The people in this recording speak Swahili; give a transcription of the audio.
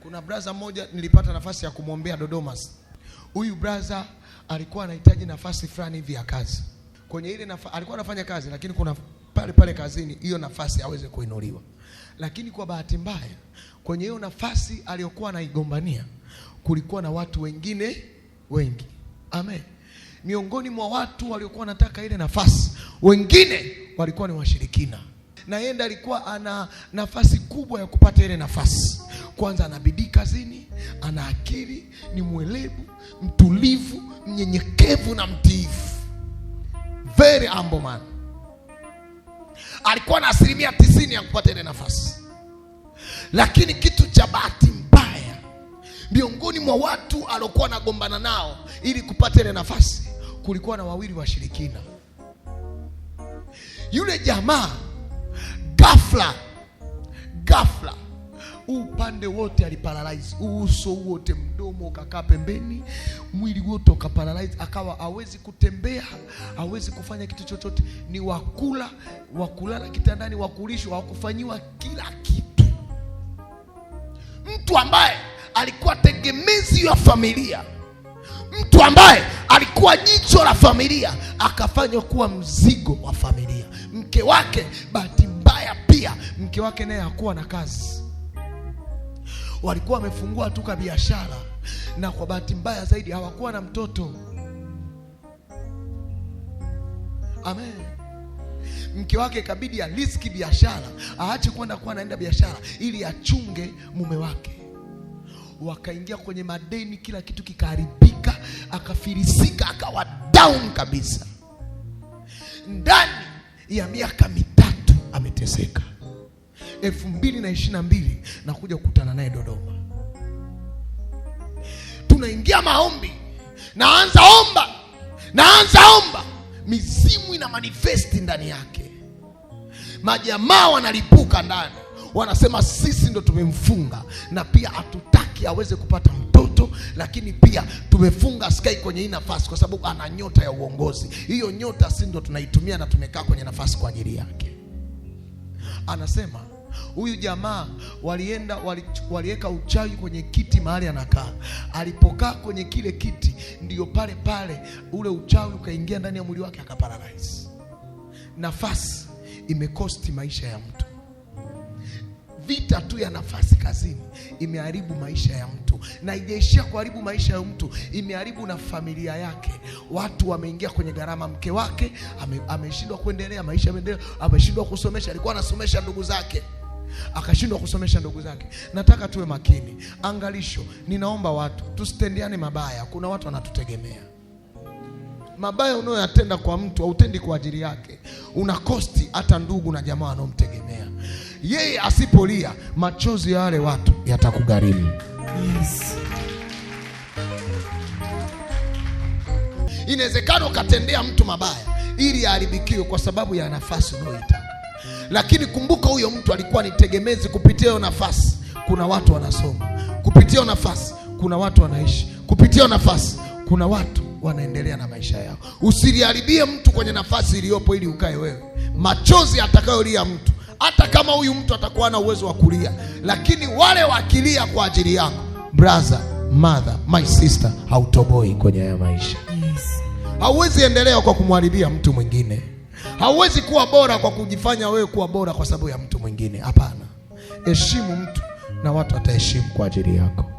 Kuna brother mmoja nilipata nafasi ya kumwombea Dodoma. Huyu brother alikuwa anahitaji nafasi fulani hivi ya kazi. Kwenye ile alikuwa anafanya kazi, lakini kuna pale kazini hiyo nafasi aweze kuinuliwa. Lakini kwa bahati mbaya kwenye hiyo nafasi aliyokuwa anaigombania kulikuwa na watu wengine wengi. Amen. Miongoni mwa watu waliokuwa wanataka ile nafasi, wengine walikuwa ni washirikina. Na yeye alikuwa ana nafasi kubwa ya kupata ile nafasi. Kwanza ana bidii kazini, ana akili, ni mwelevu, mtulivu, mnyenyekevu na mtiifu. Very humble man. Alikuwa na 90% ya kupata ile nafasi. Lakini kitu cha bahati mbaya, miongoni mwa watu aliokuwa anagombana nao ili kupata ile nafasi, kulikuwa na wawili washirikina. Yule jamaa ghafla upande wote aliparalyze, uso wote, mdomo ukakaa pembeni, mwili wote ukaparalyze, akawa hawezi kutembea, hawezi kufanya kitu chochote, ni wakulala kitandani, wakulishwa, wakufanyiwa kila kitu. Mtu ambaye alikuwa tegemezi ya familia, mtu ambaye alikuwa jicho la familia, akafanywa kuwa mzigo wa familia. Mke wake, bahati mbaya pia, mke wake naye hakuwa na kazi. Walikuwa wamefungua tu kwa biashara, na kwa bahati mbaya zaidi hawakuwa na mtoto. Amen. Mke wake ikabidi aliski biashara, aache kwenda kuwa anaenda biashara ili achunge mume wake. Wakaingia kwenye madeni, kila kitu kikaharibika, akafilisika, akawa down kabisa. Ndani ya miaka 3 ameteseka. 2022 na kuja kukutana naye Dodoma. Tunaingia maombi, naanza omba, mizimu ina manifesti ndani yake. Majamaa wanalipuka ndani, wanasema sisi ndo tumemfunga, na pia hatutaki aweze kupata mtoto, lakini pia tumefunga Sky kwenye hii nafasi kwa sababu ana nyota ya uongozi. Hiyo nyota sisi ndo tunaitumia na tumekaa kwenye nafasi kwa ajili yake. Anasema huyu jamaa waliweka uchawi kwenye kiti mahali anakaa. Alipokaa kwenye kile kiti, ndio pale ule uchawi ukaingia ndani ya mwili wake, akaparalyze. Nafasi imekosti maisha ya mtu. Vita tu ya nafasi kazini imeharibu maisha ya mtu, na haijaishia kuharibu maisha ya mtu, imeharibu na familia yake. Watu wameingia kwenye gharama. Mke wake ameshindwa kuendelea, maisha yameendelea, ameshindwa kusomesha. Alikuwa anasomesha ndugu zake, akashindwa kusomesha ndugu zake. Nataka tuwe makini. Angalisho, ninaomba watu tusitendiane mabaya. Kuna watu wanatutegemea. Mabaya unayoyatenda kwa mtu hautendi kwa ajili yake, unakosti hata ndugu na jamaa wanaomtegemea. Yeye asipolia, machozi ya wale watu yatakugharimu. Yes. Inawezekana ukatendea mtu mabaya ili aharibikiwe kwa sababu ya nafasi unayoitaka. Lakini kumbuka, huyo mtu alikuwa ni tegemezi. Kupitia hiyo nafasi kuna watu wanasoma, kupitia hiyo nafasi kuna watu wanaishi, kupitia hiyo nafasi kuna watu wanaendelea na maisha yao. Usiliharibie mtu kwenye nafasi iliyopo ili ukae wewe. Machozi atakayolia mtu, hata kama huyu mtu atakuwa na uwezo wa kulia, lakini wale wakilia kwa ajili yako, brother, mother, my sister, hautoboi kwenye haya maisha. Yes. Hauwezi endelea kwa kumharibia mtu mwingine. Hauwezi kuwa bora kwa kujifanya wewe kuwa bora kwa sababu ya mtu mwingine. Hapana. Heshimu mtu na watu wataheshimu kwa ajili yako.